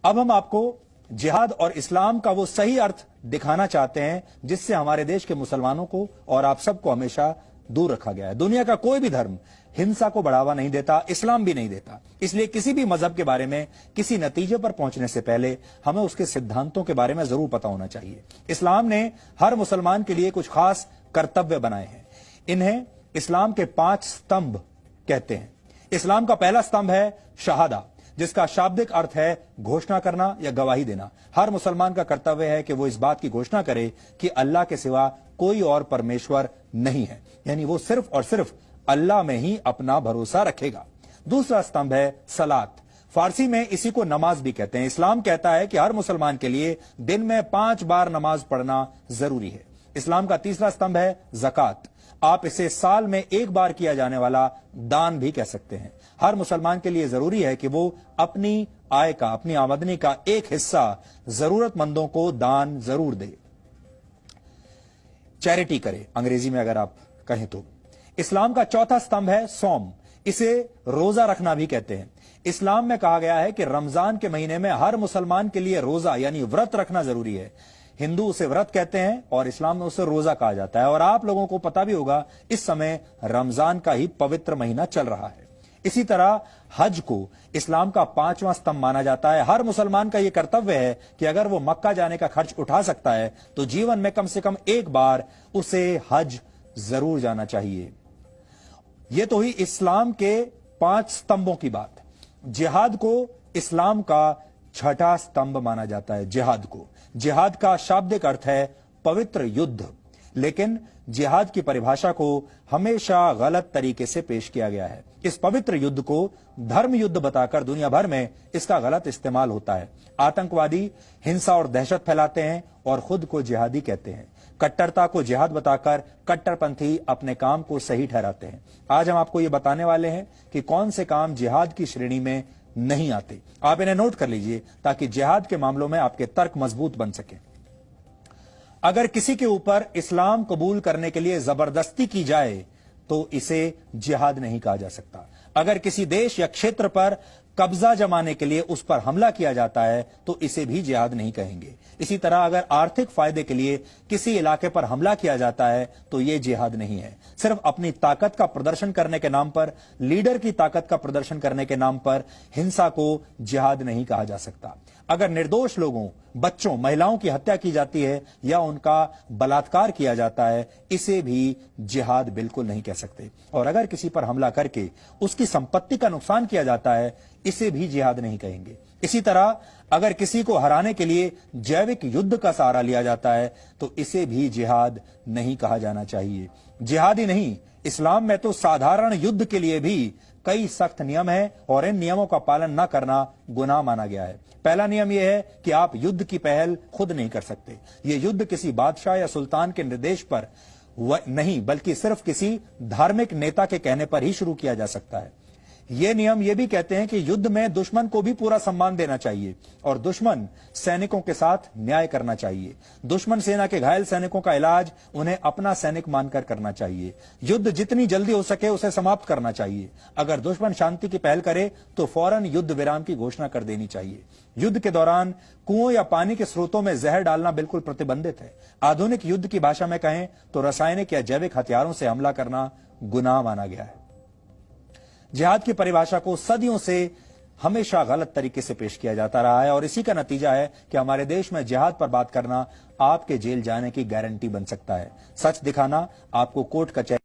अब हम आपको जिहाद और इस्लाम का वो सही अर्थ दिखाना चाहते हैं जिससे हमारे देश के मुसलमानों को और आप सबको हमेशा दूर रखा गया है। दुनिया का कोई भी धर्म हिंसा को बढ़ावा नहीं देता, इस्लाम भी नहीं देता। इसलिए किसी भी मजहब के बारे में किसी नतीजे पर पहुंचने से पहले हमें उसके सिद्धांतों के बारे में जरूर पता होना चाहिए। इस्लाम ने हर मुसलमान के लिए कुछ खास कर्तव्य बनाए हैं। इन्हें इस्लाम के 5 स्तंभ कहते हैं। इस्लाम का पहला स्तंभ है शहादा, जिसका शाब्दिक अर्थ है घोषणा करना या गवाही देना। हर मुसलमान का कर्तव्य है कि वो इस बात की घोषणा करे कि अल्लाह के सिवा कोई और परमेश्वर नहीं है, यानी वो सिर्फ और सिर्फ अल्लाह में ही अपना भरोसा रखेगा। दूसरा स्तंभ है सलात, फारसी में इसी को नमाज भी कहते हैं। इस्लाम कहता है कि हर मुसलमान के लिए दिन में 5 बार नमाज पढ़ना जरूरी है। इस्लाम का तीसरा स्तंभ है ज़कात, आप इसे साल में 1 बार किया जाने वाला दान भी कह सकते हैं। हर मुसलमान के लिए जरूरी है कि वो अपनी आय का, अपनी आमदनी का एक हिस्सा जरूरतमंदों को दान जरूर दे, चैरिटी करे, अंग्रेजी में अगर आप कहें तो। इस्लाम का चौथा स्तंभ है सौम, इसे रोजा रखना भी कहते हैं। इस्लाम में कहा गया है कि रमजान के महीने में हर मुसलमान के लिए रोजा यानी व्रत रखना जरूरी है। हिंदू उसे व्रत कहते हैं और इस्लाम में उसे रोजा कहा जाता है। और आप लोगों को पता भी होगा इस समय रमजान का ही पवित्र महीना चल रहा है। इसी तरह हज को इस्लाम का 5वां स्तंभ माना जाता है। हर मुसलमान का यह कर्तव्य है कि अगर वो मक्का जाने का खर्च उठा सकता है तो जीवन में कम से कम 1 बार उसे हज जरूर जाना चाहिए। यह तो ही इस्लाम के 5 स्तंभों की बात। जिहाद को इस्लाम का 6ठा स्तंभ माना जाता है। जिहाद का शाब्दिक अर्थ है पवित्र युद्ध, लेकिन जिहाद की परिभाषा को हमेशा गलत तरीके से पेश किया गया है। इस पवित्र युद्ध को धर्म युद्ध बताकर दुनिया भर में इसका गलत इस्तेमाल होता है। आतंकवादी हिंसा और दहशत फैलाते हैं और खुद को जिहादी कहते हैं। कट्टरता को जिहाद बताकर कट्टरपंथी अपने काम को सही ठहराते हैं। आज हम आपको यह बताने वाले हैं कि कौन से काम जिहाद की श्रेणी में नहीं आते। आप इन्हें नोट कर लीजिए ताकि जिहाद के मामलों में आपके तर्क मजबूत बन सके। अगर किसी के ऊपर इस्लाम कबूल करने के लिए जबरदस्ती की जाए तो इसे जिहाद नहीं कहा जा सकता। अगर किसी देश या क्षेत्र पर कब्जा जमाने के लिए उस पर हमला किया जाता है तो इसे भी जिहाद नहीं कहेंगे। इसी तरह अगर आर्थिक फायदे के लिए किसी इलाके पर हमला किया जाता है तो यह जिहाद नहीं है। सिर्फ अपनी ताकत का प्रदर्शन करने के नाम पर, लीडर की ताकत का प्रदर्शन करने के नाम पर हिंसा को जिहाद नहीं कहा जा सकता। अगर निर्दोष लोगों, बच्चों, महिलाओं की हत्या की जाती है या उनका बलात्कार किया जाता है, इसे भी जिहाद बिल्कुल नहीं कह सकते। और अगर किसी पर हमला करके उसकी संपत्ति का नुकसान किया जाता है, इसे भी जिहाद नहीं कहेंगे। इसी तरह अगर किसी को हराने के लिए जैविक युद्ध का सहारा लिया जाता है तो इसे भी जिहाद नहीं कहा जाना चाहिए। जिहाद ही नहीं, इस्लाम में तो साधारण युद्ध के लिए भी कई सख्त नियम हैं और इन नियमों का पालन न करना गुनाह माना गया है। पहला नियम यह है कि आप युद्ध की पहल खुद नहीं कर सकते। यह युद्ध किसी बादशाह या सुल्तान के निर्देश पर नहीं, बल्कि सिर्फ किसी धार्मिक नेता के कहने पर ही शुरू किया जा सकता है। ये नियम यह भी कहते हैं कि युद्ध में दुश्मन को भी पूरा सम्मान देना चाहिए और दुश्मन सैनिकों के साथ न्याय करना चाहिए। दुश्मन सेना के घायल सैनिकों का इलाज उन्हें अपना सैनिक मानकर करना चाहिए। युद्ध जितनी जल्दी हो सके उसे समाप्त करना चाहिए। अगर दुश्मन शांति की पहल करे तो फौरन युद्ध विराम की घोषणा कर देनी चाहिए। युद्ध के दौरान कुओं या पानी के स्रोतों में जहर डालना बिल्कुल प्रतिबंधित है। आधुनिक युद्ध की भाषा में कहें तो रासायनिक या जैविक हथियारों से हमला करना गुनाह माना गया है। जिहाद की परिभाषा को सदियों से हमेशा गलत तरीके से पेश किया जाता रहा है और इसी का नतीजा है कि हमारे देश में जिहाद पर बात करना आपके जेल जाने की गारंटी बन सकता है। सच दिखाना आपको कोर्ट कचहरी